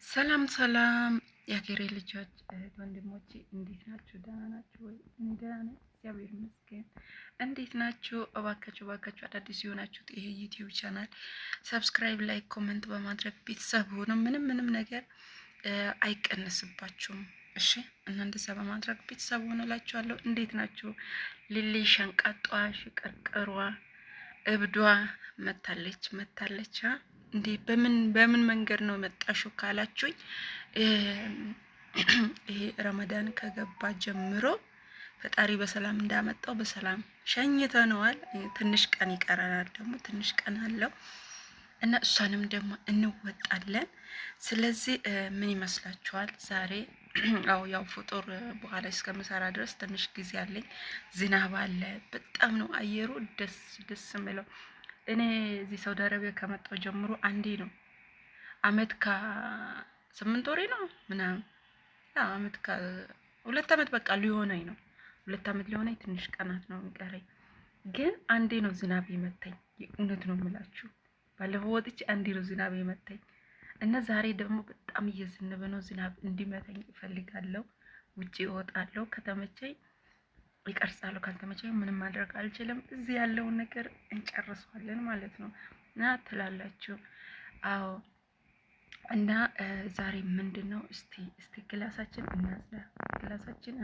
ሰላም ሰላም የሀገሬ ልጆች እህት ወንድሞቼ እንዴት ናችሁ? ደህና ናችሁ ወይ? እኔ ደህና ነኝ፣ እግዚአብሔር ይመስገን። እንዴት ናችሁ? እባካችሁ አዳዲስ የሆናችሁት ይሄ ዩቲዩብ ቻናል ሰብስክራይብ፣ ላይክ፣ ኮመንት በማድረግ ቤተሰብ ሆኖ ምንም ነገር አይቀነስባችሁም። እሺ እና እንደዛ በማድረግ ቤተሰብ ሆኖ እላችኋለሁ። እንዴት ናችሁ? ሊሊ ሸንቃጧ ሽቅርቅሯ እብዷ መታለች እንዴ በምን መንገድ ነው የመጣሽው ካላችሁኝ፣ ይሄ ረመዳን ከገባ ጀምሮ ፈጣሪ በሰላም እንዳመጣው በሰላም ሸኝተነዋል። ትንሽ ቀን ይቀረናል፣ ደግሞ ትንሽ ቀን አለው እና እሷንም ደግሞ እንወጣለን። ስለዚህ ምን ይመስላችኋል ዛሬ? ያው ፍጡር በኋላ እስከምሰራ ድረስ ትንሽ ጊዜ አለኝ። ዝናብ አለ፣ በጣም ነው አየሩ ደስ የሚለው። እኔ እዚህ ሳውዲ አረቢያ ከመጣሁ ጀምሮ አንዴ ነው አመት ከ8 ወሬ ነው ምናምን አመት ከ2 አመት በቃ ሊሆነኝ ነው። 2 አመት ሊሆነኝ ትንሽ ቀናት ነው የሚቀረኝ። ግን አንዴ ነው ዝናብ የመታኝ። እውነት ነው የምላችሁ። ባለፈው ወጥቼ አንዴ ነው ዝናብ የመታኝ እና ዛሬ ደግሞ በጣም እየዘነበ ነው። ዝናብ እንዲመታኝ እፈልጋለሁ። ውጪ እወጣለሁ። ከተመቸኝ ይቀርጻለሁ፣ ካልተመቸኝ ምንም ማድረግ አልችልም። እዚህ ያለውን ነገር እንጨርሰዋለን ማለት ነው እና ትላላችሁ። አዎ እና ዛሬ ምንድነው? እስቲ ክላሳችን እናጽዳ። ክላሳችን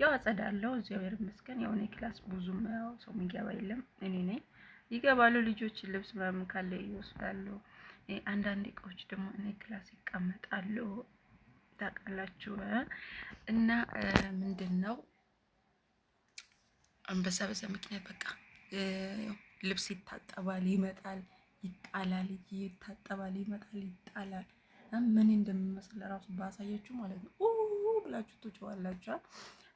ያው አጸዳለሁ፣ እግዚአብሔር ይመስገን። ያው እኔ ክላስ ብዙም ያው ሰው የሚገባ የለም። እኔ ነኝ። ይገባሉ ልጆች፣ ልብስ ምናምን ካለ ይወስዳሉ። አንዳንድ እቃዎች ደግሞ እኔ ክላስ ይቀመጣሉ። ታውቃላችሁ። እና ምንድነው አንበሳ በዛ ምክንያት በቃ ልብስ ይታጠባል፣ ይመጣል፣ ይጣላል፣ ይታጠባል፣ ይመጣል፣ ይጣላል። ምን እንደሚመስል ራሱ ባሳያችሁ ማለት ነው ብላችሁ ትጮዋላችሁ።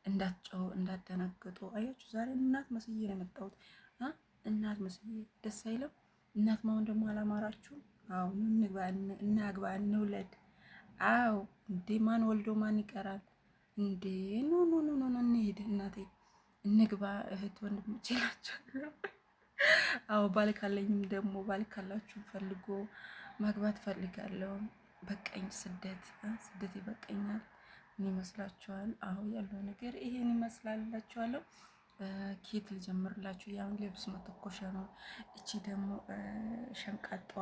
እንዳትጮው እንዳትደነግጡ። አያችሁ ዛሬ እናት መስዬ ነው የመጣሁት። እናት መስዬ ደስ አይለም? እናት መሆን ደግሞ አላማራችሁም? አዎ እናግባ እንውለድ። አዎ እንዴ ማን ወልዶ ማን ይቀራል እንዴ? ኖ እንሂድ እናቴ እንግባ። እህት ወንድሞቼ ናቸው። አዎ ባል ካለኝም ደግሞ ባል ካላችሁ ፈልጎ ማግባት ፈልጋለሁ። በቀኝ ስደት ይበቀኛል። ምን ይመስላችኋል? አዎ ያለው ነገር ይሄን ይመስላላችኋለሁ። ኬት ልጀምርላችሁ። ያው ልብስ መተኮሻ ነው። እቺ ደግሞ ሸንቃጧ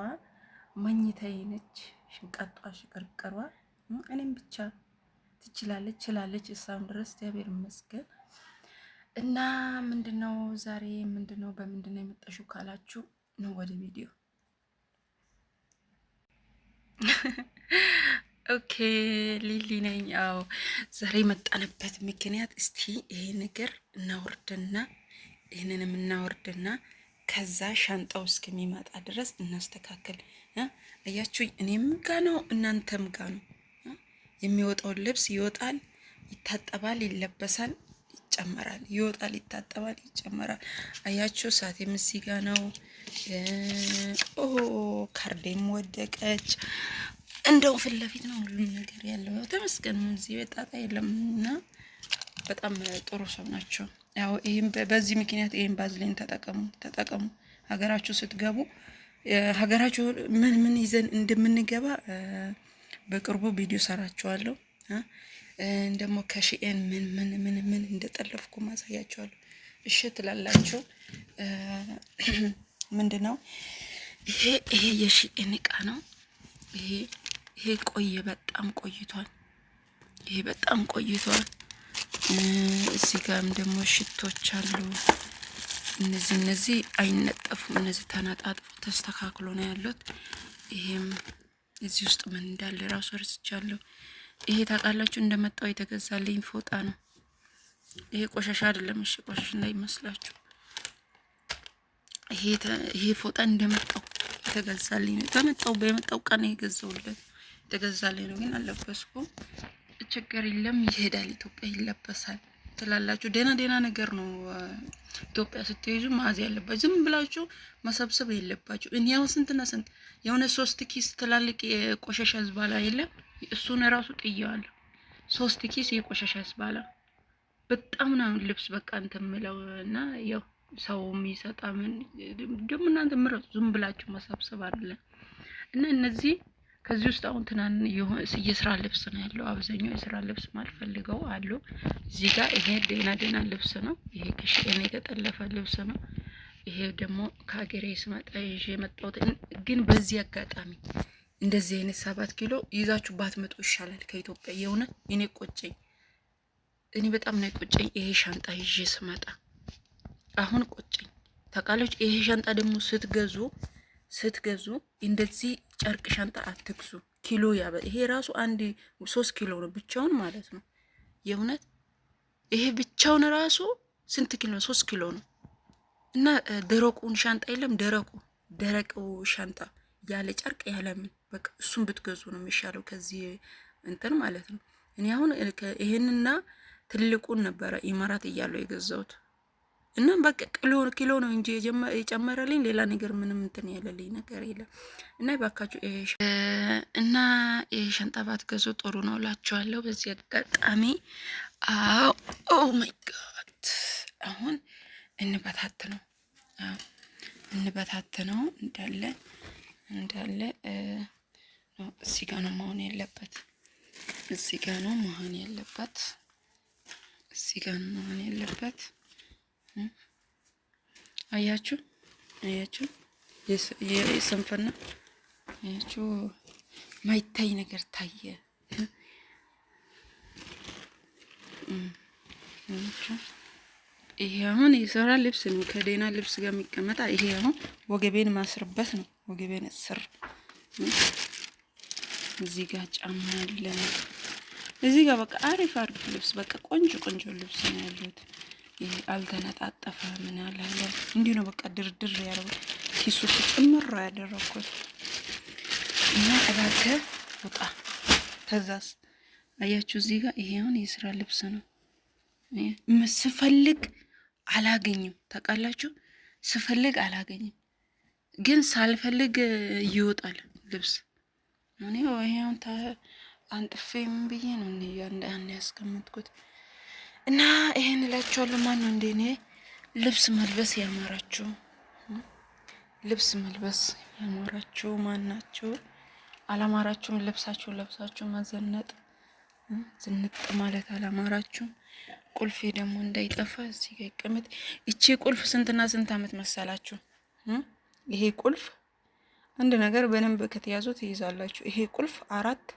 መኝታዬ ነች። ሸንቃጧ ሽቅርቅሯ እኔም ብቻ ትችላለች እሳም ድረስ እግዚአብሔር ይመስገን። እና ምንድነው ዛሬ በምንድነው የመጣሽው ካላችሁ ነው ወደ ቪዲዮ። ኦኬ ሊሊ ነኝ። አዎ ዛሬ የመጣንበት ምክንያት እስቲ ይሄ ነገር ይህንንም እናወርድና ከዛ ሻንጣው እስከሚመጣ ድረስ እናስተካከል። አያችሁ እኔም ጋ ነው እናንተም ጋ ነው። የሚወጣውን ልብስ ይወጣል፣ ይታጠባል፣ ይለበሳል፣ ይጨመራል፣ ይወጣል፣ ይታጠባል፣ ይጨመራል። አያችሁ ሰዓት የምሲጋ ነው። ካርዴም ወደቀች። እንደው ፊት ለፊት ነው ሁሉም ነገር ያለው። ተመስገን እዚህ በጣጣ የለም እና በጣም ጥሩ ሰው ናቸው። ያው ይሄን በዚህ ምክንያት ይሄን ባዝሊን ተጠቀሙ። ሀገራችሁ ስትገቡ ሀገራችሁ ምን ይዘን እንደምንገባ በቅርቡ ቪዲዮ ሰራችኋለሁ። ደግሞ ከሺኤን ምን እንደጠለፍኩ ማሳያችኋለሁ። እሺ ትላላችሁ። ምንድነው ይሄ የሺኤን እቃ ነው። ይሄ በጣም ቆይቷል። እዚህ ጋርም ደግሞ ሽቶች አሉ። እነዚህ አይነጠፉም። እነዚህ ተነጣጥፎ ተስተካክሎ ነው ያሉት። ይሄም እዚህ ውስጥ ምን እንዳለ ራሱ ረስቻለሁ። ይሄ ታውቃላችሁ እንደመጣው የተገዛልኝ ፎጣ ነው። ይሄ ቆሻሻ አይደለም። እሺ ቆሻሻ እንዳይመስላችሁ። ይሄ ፎጣ እንደመጣው የተገዛልኝ ነው። በመጣው ቀን የገዛውለት የተገዛልኝ ነው። ግን አልለበስኩም። ችግር የለም ይሄዳል። ኢትዮጵያ ይለበሳል ትላላችሁ። ደህና ነገር ነው። ኢትዮጵያ ስትይዙ ማዝ ያለባችሁ ዝም ብላችሁ መሰብሰብ የለባችሁ። ያው ስንትና ስንት የሆነ 3 ኪስ ትላልቅ የቆሻሻ ዝባላ የለም። እሱን ራሱ ጥየዋለሁ። 3 ኪስ የቆሻሻ ዝባላ በጣም ነው ልብስ በቃ እንትን የምለው እና ያው ሰው የሚሰጣ ምን ደግሞ እናንተ ምረጡ። ዝም ብላችሁ መሰብሰብ አይደለም እና እነዚህ ከዚህ ውስጥ አሁን የስራ ልብስ ነው ያለው። አብዛኛው የስራ ልብስ ማልፈልገው አሉ። እዚህ ጋር ይሄ ደህና ልብስ ነው። ይሄ ከሽኤን የተጠለፈ ልብስ ነው። ይሄ ደግሞ ከሀገሬ ስመጣ ይዤ የመጣሁት ግን በዚህ አጋጣሚ እንደዚህ አይነት 7 ኪሎ ይዛችሁ ባትመጡ ይሻላል ከኢትዮጵያ። የሆነ እኔ ቆጨኝ። እኔ በጣም ነው ቆጨኝ። ይሄ ሻንጣ ይዤ ስመጣ አሁን ቆጨኝ ታውቃለች። ይሄ ሻንጣ ደግሞ ስትገዙ እንደዚህ ጨርቅ ሻንጣ አትግዙ። ኪሎ ይሄ ራሱ 3 ኪሎ ነው ብቻውን ማለት ነው። የእውነት ይሄ ብቻውን ራሱ ስንት ኪሎ ነው? 3 ኪሎ ነው። እና ደረቁን ሻንጣ የለም ደረቁ ሻንጣ ያለ ጨርቅ ያለ ምን በቃ እሱን ብትገዙ ነው የሚሻለው ከዚህ እንትን ማለት ነው። እኔ አሁን ይሄንና ትልቁን ነበረ ኢማራት እያለው የገዛሁት እና በቃ ኪሎ ነው እንጂ የጨመረልኝ ሌላ ነገር ምንም እንትን ያለልኝ ነገር የለም። እና ባካችሁ እና ይሄ ሻንጣ ባትገዙ ጥሩ ነው እላችኋለሁ በዚህ አጋጣሚ። ኦ ማይ ጋድ አሁን እንበታትነው እንዳለ እዚህ ጋር ነው መሆን ያለበት። እዚህ ጋር ነው መሆን ያለበት። አያችሁ የስንፍና አያችሁ፣ ማይታይ ነገር ታየ። ይሄ አሁን የስራ ልብስ ነው፣ ከደህና ልብስ ጋር የሚቀመጣ። ይሄ አሁን ወገቤን ማስርበት ነው፣ ወገቤን እስር። እዚህ ጋር ጫማ አለ፣ እዚህ ጋር በቃ አሪፍ ልብስ፣ በቃ ቆንጆ ልብስ ነው ያሉት። ይሄ አልተነጣጠፈ ምን አላለ፣ እንዲሁ ነው በቃ ድርድር ያለው ኪሱ ጭምር ያደረኩት እና እባክህ ወጣ። ከዛስ አያችሁ እዚህ ጋር ይሄ አሁን የስራ ልብስ ነው። ስፈልግ አላገኝም ታውቃላችሁ፣ ስፈልግ አላገኝም፣ ግን ሳልፈልግ ይወጣል ልብስ። እኔ ይሄውን አንጥፌ ምን ብዬ ነው ያን ያስቀመጥኩት። እና ይሄን እላችኋለሁ። ማን ነው እንደኔ ልብስ መልበስ ያማራችሁ? ማን ናቸው? አላማራችሁም? ለብሳችሁ መዘነጥ ዝንጥ ማለት አላማራችሁም? ቁልፌ ደግሞ እንዳይጠፋ እዚህ ጋር ይቀመጥ። እቺ ቁልፍ ስንትና ስንት አመት መሰላችሁ? ይሄ ቁልፍ አንድ ነገር በደንብ ከተያዙ ትይዛላችሁ። ይሄ ቁልፍ 4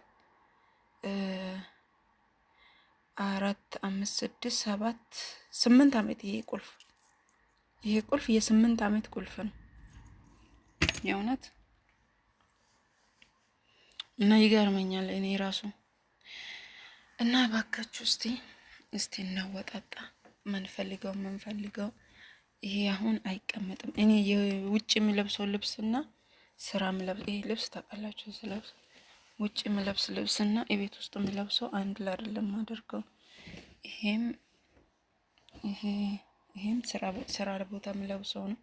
5 6 7 8 አመት ይሄ ቁልፍ የ8 አመት ቁልፍ ነው የእውነት። እና ይገርመኛል እኔ ራሱ። እና ባካችሁ እስቲ እናወጣጣ። ምንፈልገው ይሄ አሁን አይቀመጥም። እኔ የውጭ የሚለብሰው ልብስና ስራ ይሄ ልብስ ታውቃላችሁ፣ ስለብስ ውጭ የሚለብስ ልብስና የቤት ውስጥ የሚለብሰው አንድ ላይ አይደለም አድርገው። ይሄም ስራ ቦታ የሚለብሰው ነው።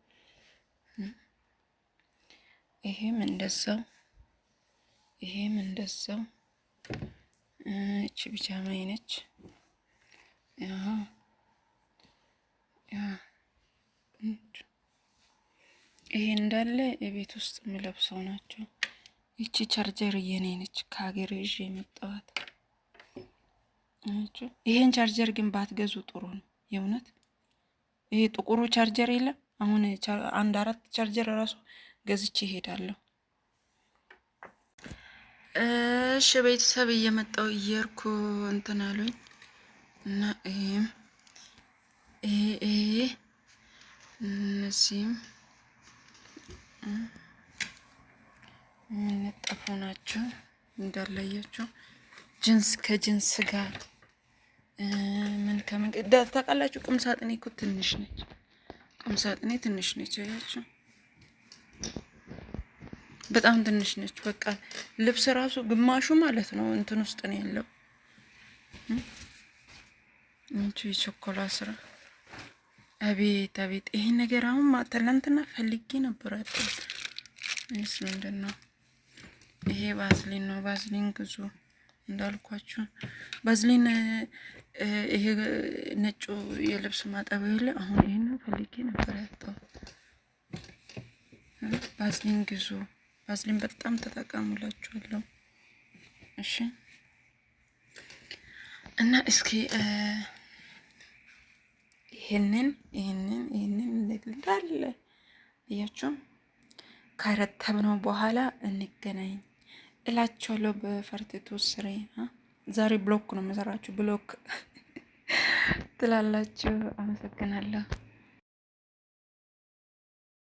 ይሄም እንደዛው እቺ ቢጃማ ነች። ይሄ እንዳለ የቤት ውስጥ የሚለብሰው ናቸው። ይቺ ቻርጀር የኔ ነች፣ ከሀገር ይዤ የመጣኋት። ይሄን ቻርጀር ግን ባትገዙ ጥሩ ነው የእውነት። ይሄ ጥቁሩ ቻርጀር የለም አሁን 4 ቻርጀር ራሱ ገዝቼ እሄዳለሁ። እሺ ቤተሰብ እየመጣው እየርኩ እንትን አሉኝ እና እነዚህም የምንጠፉ ናቸው እንዳላያቸው። ጅንስ ከጅንስ ጋር ምን ታውቃላችሁ? ቁም ሳጥኔ እኮ ትንሽ ነች። አያችሁ በጣም ትንሽ ነች። በቃ ልብስ ራሱ ግማሹ ማለት ነው እንትን ውስጥ ነው ያለው። የቾኮላ ስራ አቤት! ይሄን ነገር አሁን ትናንትና ፈልጌ ነበር አይደል? እሱ ምንድነው? ይሄ ባዝሊን ነው። ባዝሊን ግዙ እንዳልኳችሁ። ባዝሊን ይሄ ነጩ የልብስ ማጠቢያ የለ። አሁን ይሄን ፈልጌ ነበር ያጣው። ባዝሊን ግዙ። ባዝሊን በጣም ተጠቀሙላችኋለሁ። እሺ እና እስኪ ይሄንን እንዳለ እያችሁ ከረተብነው በኋላ እንገናኝ እላችኋለሁ። በፈርቲቱ ስሬ ዛሬ ብሎክ ነው የምሰራችሁ። ብሎክ ትላላችሁ። አመሰግናለሁ።